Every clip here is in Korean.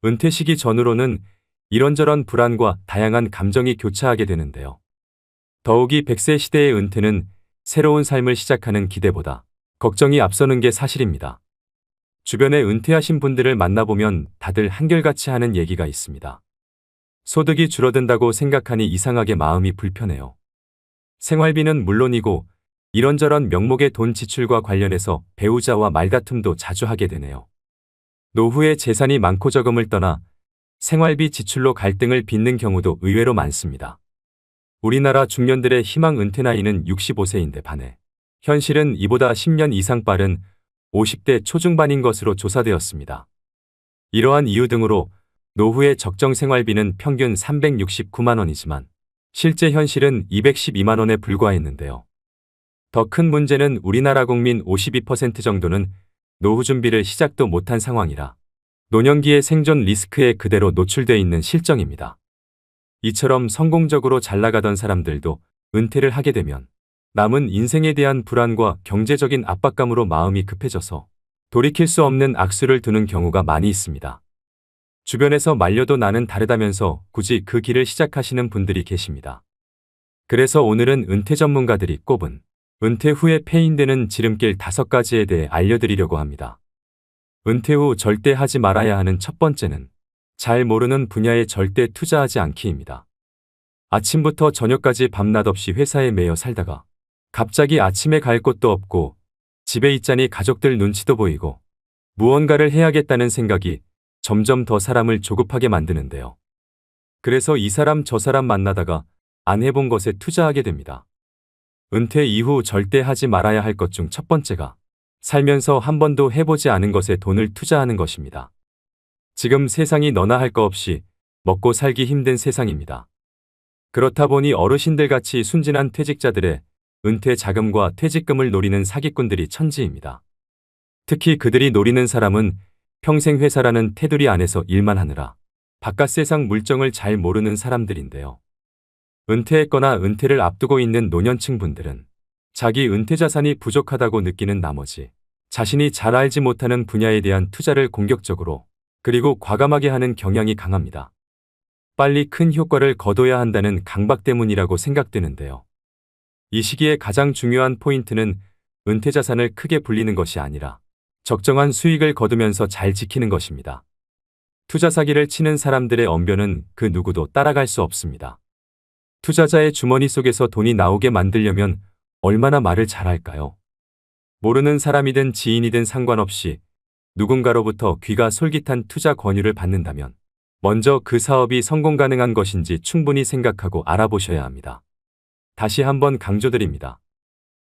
은퇴 시기 전후로는 이런저런 불안과 다양한 감정이 교차하게 되는데요. 더욱이 100세 시대의 은퇴는 새로운 삶을 시작하는 기대보다 걱정이 앞서는 게 사실입니다. 주변에 은퇴하신 분들을 만나보면 다들 한결같이 하는 얘기가 있습니다. 소득이 줄어든다고 생각하니 이상하게 마음이 불편해요. 생활비는 물론이고 이런저런 명목의 돈 지출과 관련해서 배우자와 말다툼도 자주 하게 되네요. 노후에 재산이 많고 적음을 떠나 생활비 지출로 갈등을 빚는 경우도 의외로 많습니다. 우리나라 중년들의 희망 은퇴 나이는 65세인데 반해 현실은 이보다 10년 이상 빠른 50대 초중반인 것으로 조사되었습니다. 이러한 이유 등으로 노후의 적정 생활비는 평균 369만 원이지만 실제 현실은 212만 원에 불과했는데요. 더 큰 문제는 우리나라 국민 52% 정도는 노후 준비를 시작도 못한 상황이라 노년기의 생존 리스크에 그대로 노출돼 있는 실정입니다. 이처럼 성공적으로 잘 나가던 사람들도 은퇴를 하게 되면 남은 인생에 대한 불안과 경제적인 압박감으로 마음이 급해져서 돌이킬 수 없는 악수를 두는 경우가 많이 있습니다. 주변에서 말려도 나는 다르다면서 굳이 그 길을 시작하시는 분들이 계십니다. 그래서 오늘은 은퇴 전문가들이 꼽은 은퇴 후에 패인되는 지름길 5가지에 대해 알려드리려고 합니다. 은퇴 후 절대 하지 말아야 하는 첫 번째는 잘 모르는 분야에 절대 투자하지 않기입니다. 아침부터 저녁까지 밤낮 없이 회사에 매여 살다가 갑자기 아침에 갈 곳도 없고 집에 있자니 가족들 눈치도 보이고 무언가를 해야겠다는 생각이 점점 더 사람을 조급하게 만드는데요. 그래서 이 사람 저 사람 만나다가 안 해본 것에 투자하게 됩니다. 은퇴 이후 절대 하지 말아야 할 것 중 첫 번째가 살면서 한 번도 해보지 않은 것에 돈을 투자하는 것입니다. 지금 세상이 너나 할 거 없이 먹고 살기 힘든 세상입니다. 그렇다 보니 어르신들같이 순진한 퇴직자들의 은퇴 자금과 퇴직금을 노리는 사기꾼들이 천지입니다. 특히 그들이 노리는 사람은 평생 회사라는 테두리 안에서 일만 하느라 바깥 세상 물정을 잘 모르는 사람들인데요. 은퇴했거나 은퇴를 앞두고 있는 노년층 분들은 자기 은퇴 자산이 부족하다고 느끼는 나머지 자신이 잘 알지 못하는 분야에 대한 투자를 공격적으로 그리고 과감하게 하는 경향이 강합니다. 빨리 큰 효과를 거둬야 한다는 강박 때문이라고 생각되는데요. 이 시기에 가장 중요한 포인트는 은퇴 자산을 크게 불리는 것이 아니라 적정한 수익을 거두면서 잘 지키는 것입니다. 투자 사기를 치는 사람들의 언변은 그 누구도 따라갈 수 없습니다. 투자자의 주머니 속에서 돈이 나오게 만들려면 얼마나 말을 잘할까요? 모르는 사람이든 지인이든 상관없이 누군가로부터 귀가 솔깃한 투자 권유를 받는다면 먼저 그 사업이 성공 가능한 것인지 충분히 생각하고 알아보셔야 합니다. 다시 한번 강조드립니다.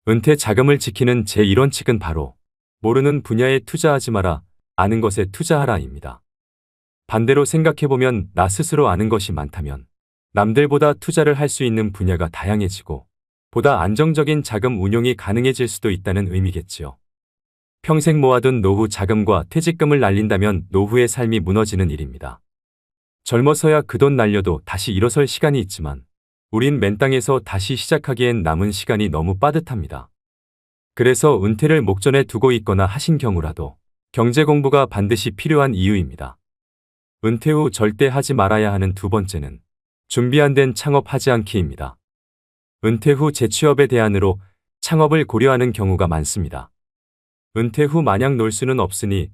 은퇴 자금을 지키는 제1원칙은 바로 모르는 분야에 투자하지 마라, 아는 것에 투자하라입니다. 반대로 생각해보면 나 스스로 아는 것이 많다면 남들보다 투자를 할 수 있는 분야가 다양해지고 보다 안정적인 자금 운용이 가능해질 수도 있다는 의미겠지요. 평생 모아둔 노후 자금과 퇴직금을 날린다면 노후의 삶이 무너지는 일입니다. 젊어서야 그 돈 날려도 다시 일어설 시간이 있지만 우린 맨 땅에서 다시 시작하기엔 남은 시간이 너무 빠듯합니다. 그래서 은퇴를 목전에 두고 있거나 하신 경우라도 경제 공부가 반드시 필요한 이유입니다. 은퇴 후 절대 하지 말아야 하는 두 번째는 준비 안 된 창업하지 않기입니다. 은퇴 후 재취업의 대안으로 창업을 고려하는 경우가 많습니다. 은퇴 후 마냥 놀 수는 없으니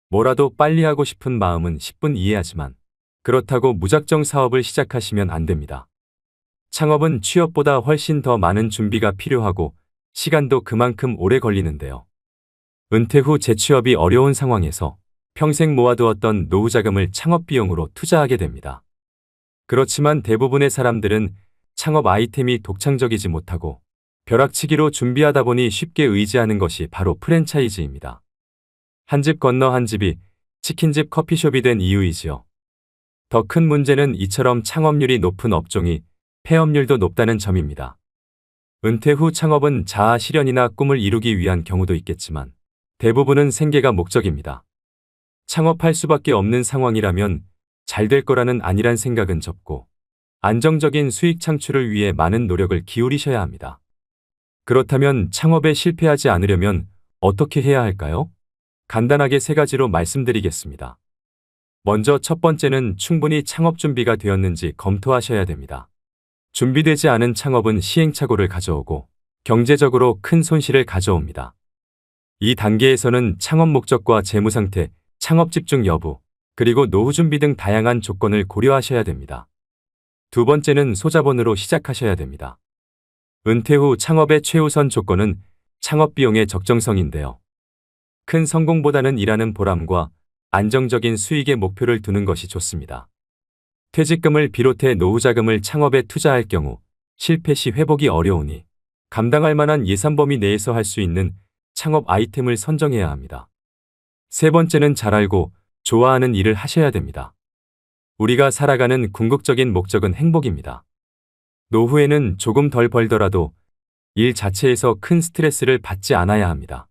뭐라도 빨리 하고 싶은 마음은 10분 이해하지만 그렇다고 무작정 사업을 시작하시면 안 됩니다. 창업은 취업보다 훨씬 더 많은 준비가 필요하고 시간도 그만큼 오래 걸리는데요. 은퇴 후 재취업이 어려운 상황에서 평생 모아두었던 노후 자금을 창업 비용으로 투자하게 됩니다. 그렇지만 대부분의 사람들은 창업 아이템이 독창적이지 못하고 벼락치기로 준비하다 보니 쉽게 의지하는 것이 바로 프랜차이즈입니다. 한 집 건너 한 집이 치킨집 커피숍이 된 이유이지요. 더 큰 문제는 이처럼 창업률이 높은 업종이 폐업률도 높다는 점입니다. 은퇴 후 창업은 자아 실현이나 꿈을 이루기 위한 경우도 있겠지만 대부분은 생계가 목적입니다. 창업할 수밖에 없는 상황이라면 잘 될 거라는 안일한 생각은 접고 안정적인 수익 창출을 위해 많은 노력을 기울이셔야 합니다. 그렇다면 창업에 실패하지 않으려면 어떻게 해야 할까요? 간단하게 3가지로 말씀드리겠습니다. 먼저 첫 번째는 충분히 창업 준비가 되었는지 검토하셔야 됩니다. 준비되지 않은 창업은 시행착오를 가져오고 경제적으로 큰 손실을 가져옵니다. 이 단계에서는 창업 목적과 재무 상태, 창업 집중 여부, 그리고 노후 준비 등 다양한 조건을 고려하셔야 됩니다. 두 번째는 소자본으로 시작하셔야 됩니다. 은퇴 후 창업의 최우선 조건은 창업 비용의 적정성인데요. 큰 성공보다는 일하는 보람과 안정적인 수익의 목표를 두는 것이 좋습니다. 퇴직금을 비롯해 노후 자금을 창업에 투자할 경우 실패 시 회복이 어려우니 감당할 만한 예산 범위 내에서 할 수 있는 창업 아이템을 선정해야 합니다. 세 번째는 잘 알고 좋아하는 일을 하셔야 됩니다. 우리가 살아가는 궁극적인 목적은 행복입니다. 노후에는 조금 덜 벌더라도 일 자체에서 큰 스트레스를 받지 않아야 합니다.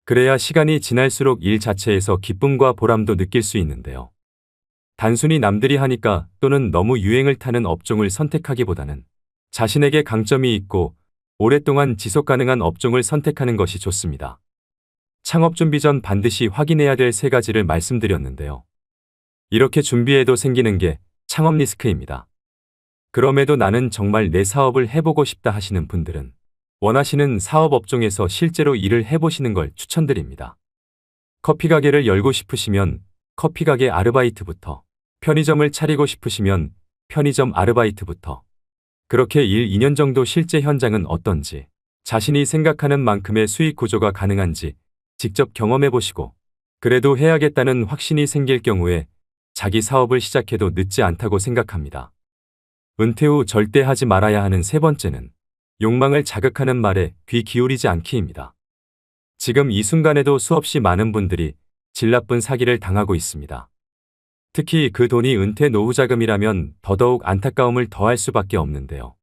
그래야 시간이 지날수록 일 자체에서 기쁨과 보람도 느낄 수 있는데요. 단순히 남들이 하니까 또는 너무 유행을 타는 업종을 선택하기보다는 자신에게 강점이 있고 오랫동안 지속 가능한 업종을 선택하는 것이 좋습니다. 창업 준비 전 반드시 확인해야 될 세 가지를 말씀드렸는데요. 이렇게 준비해도 생기는 게 창업 리스크입니다. 그럼에도 나는 정말 내 사업을 해보고 싶다 하시는 분들은 원하시는 사업 업종에서 실제로 일을 해보시는 걸 추천드립니다. 커피 가게를 열고 싶으시면 커피 가게 아르바이트부터, 편의점을 차리고 싶으시면 편의점 아르바이트부터, 그렇게 1, 2년 정도 실제 현장은 어떤지, 자신이 생각하는 만큼의 수익 구조가 가능한지 직접 경험해 보시고, 그래도 해야겠다는 확신이 생길 경우에 자기 사업을 시작해도 늦지 않다고 생각합니다. 은퇴 후 절대 하지 말아야 하는 세 번째는 욕망을 자극하는 말에 귀 기울이지 않기입니다. 지금 이 순간에도 수없이 많은 분들이 질 나쁜 사기를 당하고 있습니다. 특히 그 돈이 은퇴 노후 자금이라면 더더욱 안타까움을 더할 수밖에 없는데요.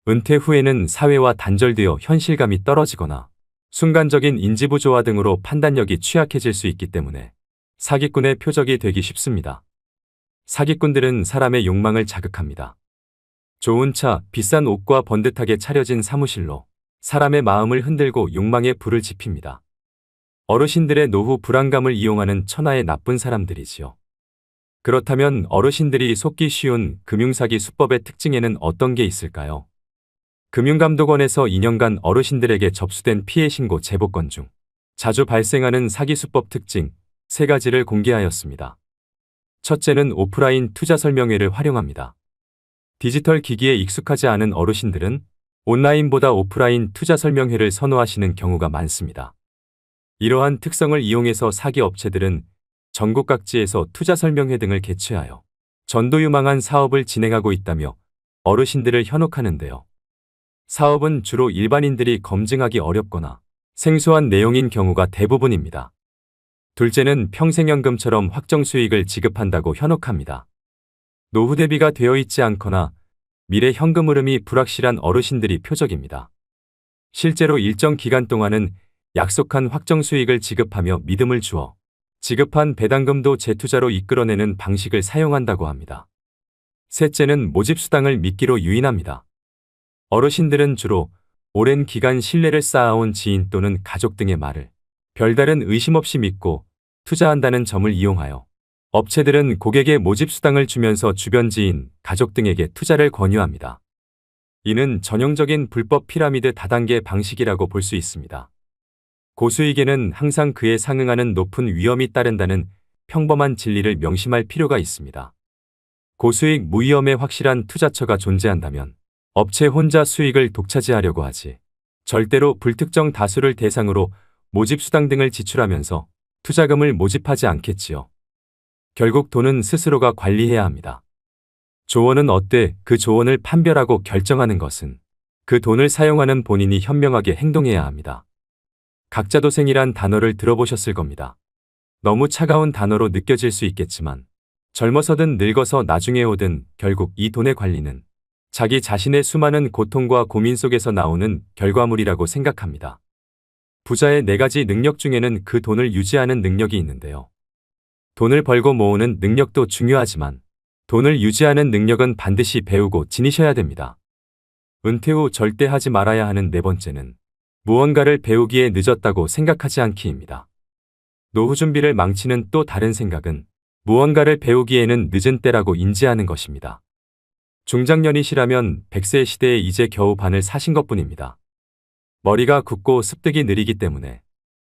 은퇴 후에는 사회와 단절되어 현실감이 떨어지거나 순간적인 인지부조화 등으로 판단력이 취약해질 수 있기 때문에 사기꾼의 표적이 되기 쉽습니다. 사기꾼들은 사람의 욕망을 자극합니다. 좋은 차, 비싼 옷과 번듯하게 차려진 사무실로 사람의 마음을 흔들고 욕망의 불을 지핍니다. 어르신들의 노후 불안감을 이용하는 천하의 나쁜 사람들이지요. 그렇다면 어르신들이 속기 쉬운 금융사기 수법의 특징에는 어떤 게 있을까요? 금융감독원에서 2년간 어르신들에게 접수된 피해 신고 제보 건 중 자주 발생하는 사기 수법 특징 3가지를 공개하였습니다. 첫째는 오프라인 투자 설명회를 활용합니다. 디지털 기기에 익숙하지 않은 어르신들은 온라인보다 오프라인 투자 설명회를 선호하시는 경우가 많습니다. 이러한 특성을 이용해서 사기 업체들은 전국 각지에서 투자 설명회 등을 개최하여 전도유망한 사업을 진행하고 있다며 어르신들을 현혹하는데요. 사업은 주로 일반인들이 검증하기 어렵거나 생소한 내용인 경우가 대부분입니다. 둘째는 평생연금처럼 확정 수익을 지급한다고 현혹합니다. 노후 대비가 되어 있지 않거나 미래 현금 흐름이 불확실한 어르신들이 표적입니다. 실제로 일정 기간 동안은 약속한 확정 수익을 지급하며 믿음을 주어 지급한 배당금도 재투자로 이끌어내는 방식을 사용한다고 합니다. 셋째는 모집수당을 미끼로 유인합니다. 어르신들은 주로 오랜 기간 신뢰를 쌓아온 지인 또는 가족 등의 말을 별다른 의심 없이 믿고 투자한다는 점을 이용하여 업체들은 고객의 모집수당을 주면서 주변 지인, 가족 등에게 투자를 권유합니다. 이는 전형적인 불법 피라미드 다단계 방식이라고 볼 수 있습니다. 고수익에는 항상 그에 상응하는 높은 위험이 따른다는 평범한 진리를 명심할 필요가 있습니다. 고수익 무위험의 확실한 투자처가 존재한다면 업체 혼자 수익을 독차지하려고 하지 절대로 불특정 다수를 대상으로 모집수당 등을 지출하면서 투자금을 모집하지 않겠지요. 결국 돈은 스스로가 관리해야 합니다. 조언은 어때 그 조언을 판별하고 결정하는 것은 그 돈을 사용하는 본인이 현명하게 행동해야 합니다. 각자도생이란 단어를 들어보셨을 겁니다. 너무 차가운 단어로 느껴질 수 있겠지만 젊어서든 늙어서 나중에 오든 결국 이 돈의 관리는 자기 자신의 수많은 고통과 고민 속에서 나오는 결과물이라고 생각합니다. 부자의 4가지 능력 중에는 그 돈을 유지하는 능력이 있는데요. 돈을 벌고 모으는 능력도 중요하지만 돈을 유지하는 능력은 반드시 배우고 지니셔야 됩니다. 은퇴 후 절대 하지 말아야 하는 4번째는 무언가를 배우기에 늦었다고 생각하지 않기입니다. 노후 준비를 망치는 또 다른 생각은 무언가를 배우기에는 늦은 때라고 인지하는 것입니다. 중장년이시라면 100세 시대에 이제 겨우 반을 사신 것뿐입니다. 머리가 굳고 습득이 느리기 때문에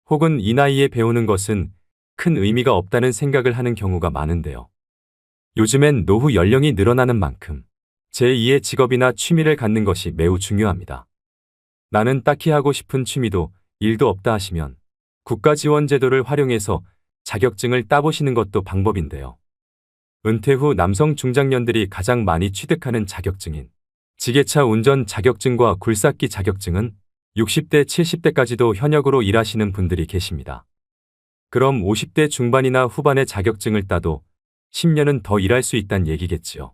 혹은 이 나이에 배우는 것은 큰 의미가 없다는 생각을 하는 경우가 많은데요. 요즘엔 노후 연령이 늘어나는 만큼 제2의 직업이나 취미를 갖는 것이 매우 중요합니다. 나는 딱히 하고 싶은 취미도 일도 없다 하시면 국가 지원 제도를 활용해서 자격증을 따보시는 것도 방법인데요. 은퇴 후 남성 중장년들이 가장 많이 취득하는 자격증인 지게차 운전 자격증과 굴삭기 자격증은 60대, 70대까지도 현역으로 일하시는 분들이 계십니다. 그럼 50대 중반이나 후반의 자격증을 따도 10년은 더 일할 수 있다는 얘기겠지요.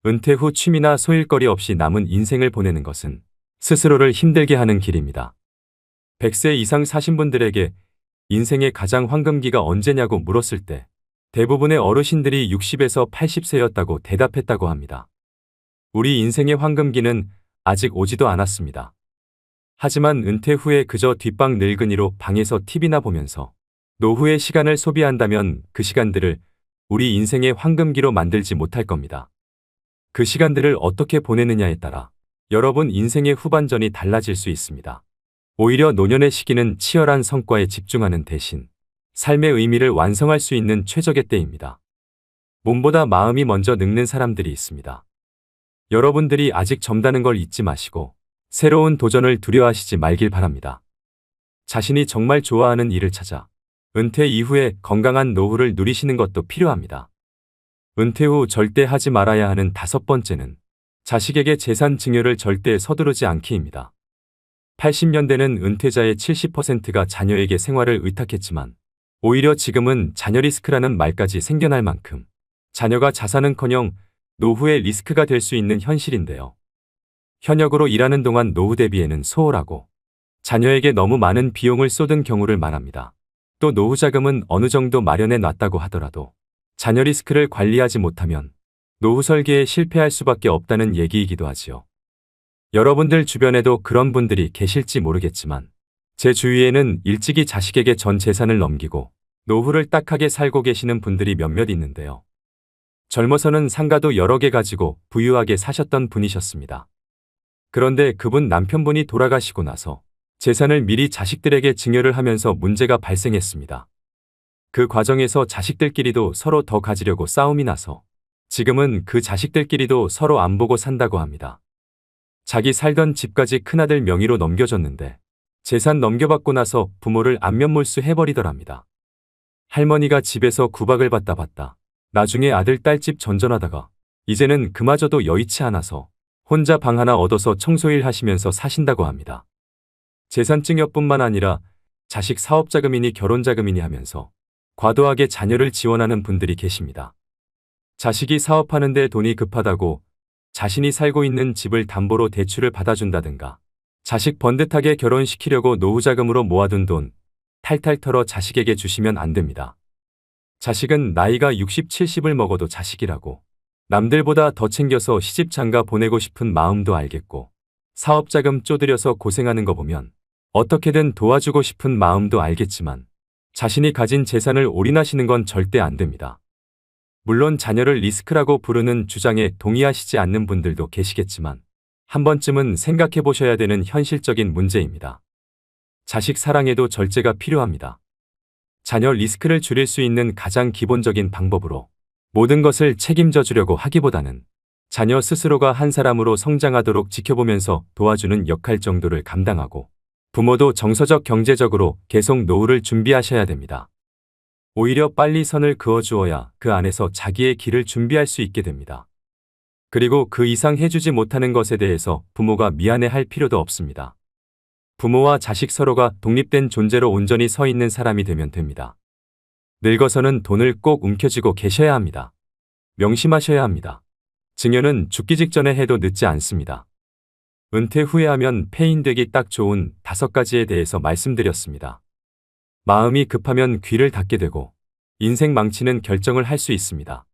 은퇴 후 취미나 소일거리 없이 남은 인생을 보내는 것은 스스로를 힘들게 하는 길입니다. 100세 이상 사신 분들에게 인생의 가장 황금기가 언제냐고 물었을 때 대부분의 어르신들이 60에서 80세였다고 대답했다고 합니다. 우리 인생의 황금기는 아직 오지도 않았습니다. 하지만 은퇴 후에 그저 뒷방 늙은이로 방에서 TV나 보면서 노후의 시간을 소비한다면 그 시간들을 우리 인생의 황금기로 만들지 못할 겁니다. 그 시간들을 어떻게 보내느냐에 따라 여러분 인생의 후반전이 달라질 수 있습니다. 오히려 노년의 시기는 치열한 성과에 집중하는 대신 삶의 의미를 완성할 수 있는 최적의 때입니다. 몸보다 마음이 먼저 늙는 사람들이 있습니다. 여러분들이 아직 젊다는 걸 잊지 마시고 새로운 도전을 두려워하시지 말길 바랍니다. 자신이 정말 좋아하는 일을 찾아 은퇴 이후에 건강한 노후를 누리시는 것도 필요합니다. 은퇴 후 절대 하지 말아야 하는 5번째는 자식에게 재산 증여를 절대 서두르지 않기입니다. 80년대는 은퇴자의 70%가 자녀에게 생활을 의탁했지만 오히려 지금은 자녀 리스크라는 말까지 생겨날 만큼 자녀가 자산은커녕 노후의 리스크가 될 수 있는 현실인데요. 현역으로 일하는 동안 노후 대비에는 소홀하고 자녀에게 너무 많은 비용을 쏟은 경우를 말합니다. 또 노후 자금은 어느 정도 마련해 놨다고 하더라도 자녀 리스크를 관리하지 못하면 노후 설계에 실패할 수밖에 없다는 얘기이기도 하지요. 여러분들 주변에도 그런 분들이 계실지 모르겠지만 제 주위에는 일찍이 자식에게 전 재산을 넘기고 노후를 딱하게 살고 계시는 분들이 몇몇 있는데요. 젊어서는 상가도 여러 개 가지고 부유하게 사셨던 분이셨습니다. 그런데 그분 남편분이 돌아가시고 나서 재산을 미리 자식들에게 증여를 하면서 문제가 발생했습니다. 그 과정에서 자식들끼리도 서로 더 가지려고 싸움이 나서 지금은 그 자식들끼리도 서로 안 보고 산다고 합니다. 자기 살던 집까지 큰아들 명의로 넘겨줬는데 재산 넘겨받고 나서 부모를 안면몰수 해버리더랍니다. 할머니가 집에서 구박을 받다 나중에 아들 딸집 전전하다가 이제는 그마저도 여의치 않아서 혼자 방 하나 얻어서 청소일 하시면서 사신다고 합니다. 재산증여뿐만 아니라 자식 사업자금이니 결혼자금이니 하면서 과도하게 자녀를 지원하는 분들이 계십니다. 자식이 사업하는데 돈이 급하다고 자신이 살고 있는 집을 담보로 대출을 받아준다든가 자식 번듯하게 결혼시키려고 노후자금으로 모아둔 돈 탈탈 털어 자식에게 주시면 안 됩니다. 자식은 나이가 60, 70을 먹어도 자식이라고 남들보다 더 챙겨서 시집 장가 보내고 싶은 마음도 알겠고 사업자금 쪼들여서 고생하는 거 보면 어떻게든 도와주고 싶은 마음도 알겠지만 자신이 가진 재산을 올인하시는 건 절대 안 됩니다. 물론 자녀를 리스크라고 부르는 주장에 동의하시지 않는 분들도 계시겠지만 한 번쯤은 생각해 보셔야 되는 현실적인 문제입니다. 자식 사랑에도 절제가 필요합니다. 자녀 리스크를 줄일 수 있는 가장 기본적인 방법으로 모든 것을 책임져 주려고 하기보다는 자녀 스스로가 한 사람으로 성장하도록 지켜보면서 도와주는 역할 정도를 감당하고 부모도 정서적 경제적으로 계속 노후를 준비하셔야 됩니다. 오히려 빨리 선을 그어주어야 그 안에서 자기의 길을 준비할 수 있게 됩니다. 그리고 그 이상 해주지 못하는 것에 대해서 부모가 미안해할 필요도 없습니다. 부모와 자식 서로가 독립된 존재로 온전히 서 있는 사람이 되면 됩니다. 늙어서는 돈을 꼭 움켜쥐고 계셔야 합니다. 명심하셔야 합니다. 증여는 죽기 직전에 해도 늦지 않습니다. 은퇴 후에 하면 폐인되기 딱 좋은 5가지에 대해서 말씀드렸습니다. 마음이 급하면 귀를 닫게 되고 인생 망치는 결정을 할 수 있습니다.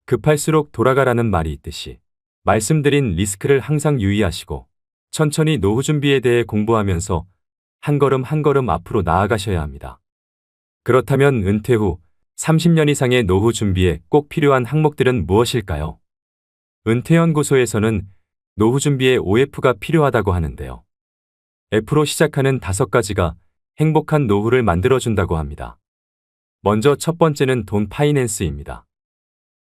급할수록 돌아가라는 말이 있듯이 말씀드린 리스크를 항상 유의하시고 천천히 노후 준비에 대해 공부하면서 한 걸음 한 걸음 앞으로 나아가셔야 합니다. 그렇다면 은퇴 후 30년 이상의 노후 준비에 꼭 필요한 항목들은 무엇일까요? 은퇴연구소에서는 노후 준비에 OF가 필요하다고 하는데요. F로 시작하는 5가지가 행복한 노후를 만들어준다고 합니다. 먼저 첫 번째는 돈 파이낸스입니다.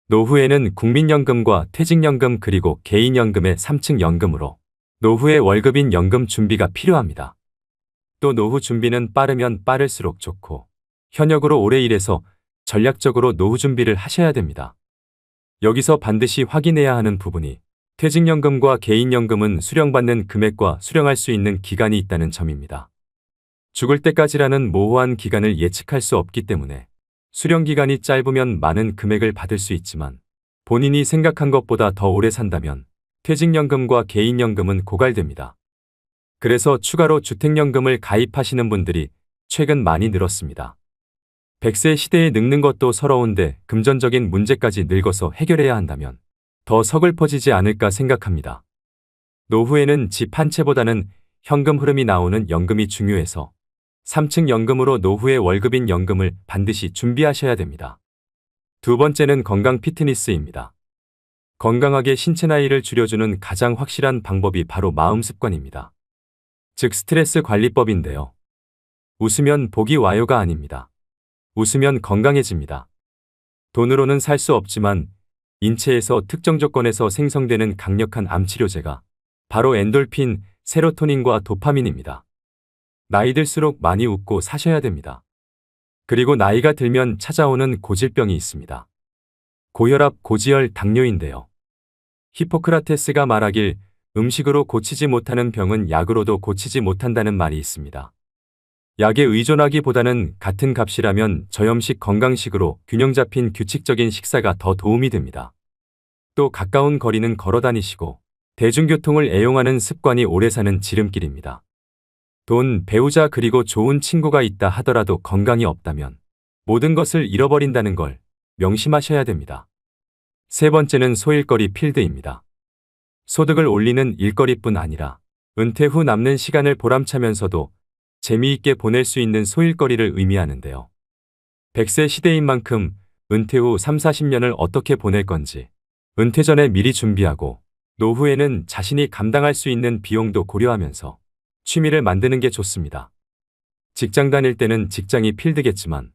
노후에는 국민연금과 퇴직연금 그리고 개인연금의 3층 연금으로 노후의 월급인 연금 준비가 필요합니다. 또 노후 준비는 빠르면 빠를수록 좋고 현역으로 오래 일해서 전략적으로 노후 준비를 하셔야 됩니다. 여기서 반드시 확인해야 하는 부분이 퇴직연금과 개인연금은 수령받는 금액과 수령할 수 있는 기간이 있다는 점입니다. 죽을 때까지라는 모호한 기간을 예측할 수 없기 때문에 수령 기간이 짧으면 많은 금액을 받을 수 있지만 본인이 생각한 것보다 더 오래 산다면 퇴직연금과 개인연금은 고갈됩니다. 그래서 추가로 주택연금을 가입하시는 분들이 최근 많이 늘었습니다. 100세 시대에 늙는 것도 서러운데 금전적인 문제까지 늙어서 해결해야 한다면 더 서글퍼지지 않을까 생각합니다. 노후에는 집 한 채보다는 현금 흐름이 나오는 연금이 중요해서 3층 연금으로 노후의 월급인 연금을 반드시 준비하셔야 됩니다. 두 번째는 건강 피트니스입니다. 건강하게 신체 나이를 줄여주는 가장 확실한 방법이 바로 마음 습관입니다. 즉 스트레스 관리법인데요. 웃으면 복이 와요가 아닙니다. 웃으면 건강해집니다. 돈으로는 살 수 없지만 인체에서 특정 조건에서 생성되는 강력한 암치료제가 바로 엔돌핀, 세로토닌과 도파민입니다. 나이 들수록 많이 웃고 사셔야 됩니다. 그리고 나이가 들면 찾아오는 고질병이 있습니다. 고혈압, 고지혈, 당뇨인데요. 히포크라테스가 말하길 음식으로 고치지 못하는 병은 약으로도 고치지 못한다는 말이 있습니다. 약에 의존하기보다는 같은 값이라면 저염식 건강식으로 균형 잡힌 규칙적인 식사가 더 도움이 됩니다. 또 가까운 거리는 걸어 다니시고 대중교통을 애용하는 습관이 오래 사는 지름길입니다. 돈, 배우자 그리고 좋은 친구가 있다 하더라도 건강이 없다면 모든 것을 잃어버린다는 걸 명심하셔야 됩니다. 세 번째는 소일거리 필드입니다. 소득을 올리는 일거리뿐 아니라 은퇴 후 남는 시간을 보람차면서도 재미있게 보낼 수 있는 소일거리를 의미하는데요. 100세 시대인 만큼 은퇴 후 3, 40년을 어떻게 보낼 건지 은퇴 전에 미리 준비하고 노후에는 자신이 감당할 수 있는 비용도 고려하면서 취미를 만드는 게 좋습니다. 직장 다닐 때는 직장이 필드겠지만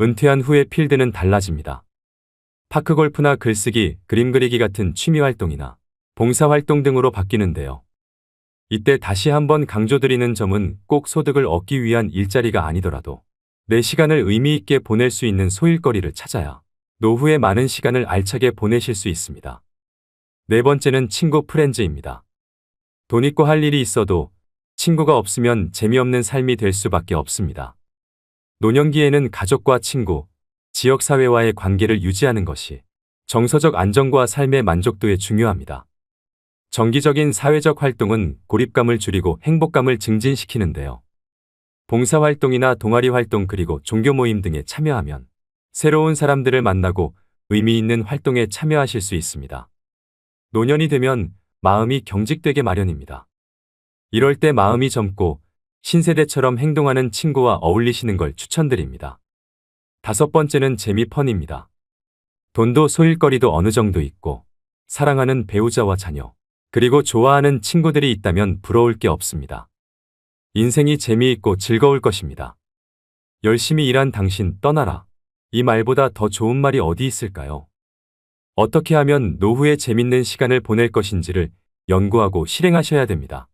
은퇴한 후의 필드는 달라집니다. 파크골프나 글쓰기, 그림 그리기 같은 취미 활동이나 봉사활동 등으로 바뀌는데요. 이때 다시 한번 강조드리는 점은 꼭 소득을 얻기 위한 일자리가 아니더라도 내 시간을 의미 있게 보낼 수 있는 소일거리를 찾아야 노후에 많은 시간을 알차게 보내실 수 있습니다. 네 번째는 친구 프렌즈입니다. 돈 있고 할 일이 있어도 친구가 없으면 재미없는 삶이 될 수밖에 없습니다. 노년기에는 가족과 친구, 지역사회와의 관계를 유지하는 것이 정서적 안정과 삶의 만족도에 중요합니다. 정기적인 사회적 활동은 고립감을 줄이고 행복감을 증진시키는데요. 봉사활동이나 동아리 활동 그리고 종교 모임 등에 참여하면 새로운 사람들을 만나고 의미 있는 활동에 참여하실 수 있습니다. 노년이 되면 마음이 경직되게 마련입니다. 이럴 때 마음이 젊고 신세대처럼 행동하는 친구와 어울리시는 걸 추천드립니다. 다섯 번째는 재미펀입니다. 돈도 소일거리도 어느 정도 있고 사랑하는 배우자와 자녀, 그리고 좋아하는 친구들이 있다면 부러울 게 없습니다. 인생이 재미있고 즐거울 것입니다. 열심히 일한 당신 떠나라. 이 말보다 더 좋은 말이 어디 있을까요? 어떻게 하면 노후에 재밌는 시간을 보낼 것인지를 연구하고 실행하셔야 됩니다.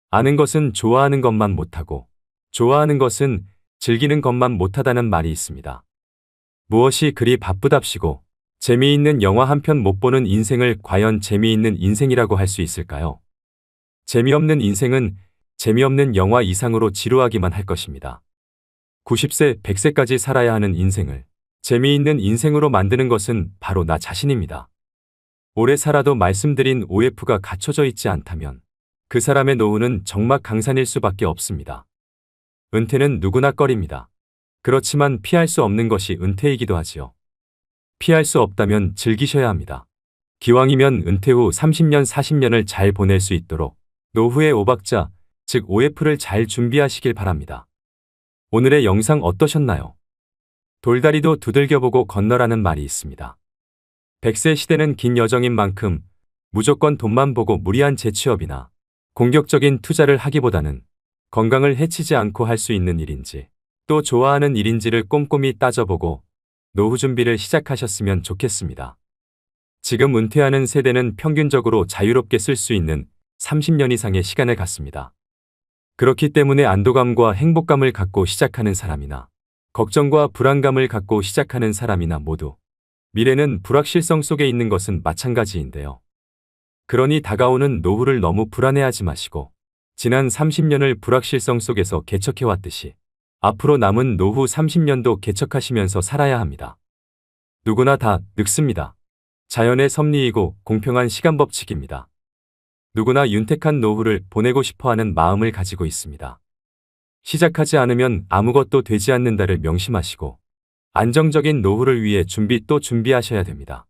아는 것은 좋아하는 것만 못하고 좋아하는 것은 즐기는 것만 못하다는 말이 있습니다. 무엇이 그리 바쁘답시고 재미있는 영화 한 편 못 보는 인생을 과연 재미있는 인생이라고 할 수 있을까요? 재미없는 인생은 재미없는 영화 이상으로 지루하기만 할 것입니다. 90세, 100세까지 살아야 하는 인생을 재미있는 인생으로 만드는 것은 바로 나 자신입니다. 오래 살아도 말씀드린 OF가 갖춰져 있지 않다면 그 사람의 노후는 적막강산일 수밖에 없습니다. 은퇴는 누구나 꺼립니다. 그렇지만 피할 수 없는 것이 은퇴이기도 하지요. 피할 수 없다면 즐기셔야 합니다. 기왕이면 은퇴 후 30년, 40년을 잘 보낼 수 있도록 노후의 5박자, 즉 OF를 잘 준비하시길 바랍니다. 오늘의 영상 어떠셨나요? 돌다리도 두들겨보고 건너라는 말이 있습니다. 100세 시대는 긴 여정인 만큼 무조건 돈만 보고 무리한 재취업이나 공격적인 투자를 하기보다는 건강을 해치지 않고 할 수 있는 일인지 또 좋아하는 일인지를 꼼꼼히 따져보고 노후 준비를 시작하셨으면 좋겠습니다. 지금 은퇴하는 세대는 평균적으로 자유롭게 쓸 수 있는 30년 이상의 시간을 갖습니다. 그렇기 때문에 안도감과 행복감을 갖고 시작하는 사람이나 걱정과 불안감을 갖고 시작하는 사람이나 모두 미래는 불확실성 속에 있는 것은 마찬가지인데요. 그러니 다가오는 노후를 너무 불안해하지 마시고 지난 30년을 불확실성 속에서 개척해왔듯이 앞으로 남은 노후 30년도 개척하시면서 살아야 합니다. 누구나 다 늙습니다. 자연의 섭리이고 공평한 시간 법칙입니다. 누구나 윤택한 노후를 보내고 싶어하는 마음을 가지고 있습니다. 시작하지 않으면 아무것도 되지 않는다를 명심하시고 안정적인 노후를 위해 또 준비하셔야 됩니다.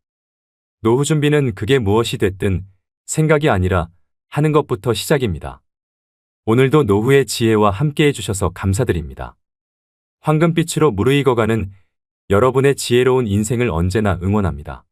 노후 준비는 그게 무엇이 됐든 생각이 아니라 하는 것부터 시작입니다. 오늘도 노후의 지혜와 함께 해주셔서 감사드립니다. 황금빛으로 무르익어가는 여러분의 지혜로운 인생을 언제나 응원합니다.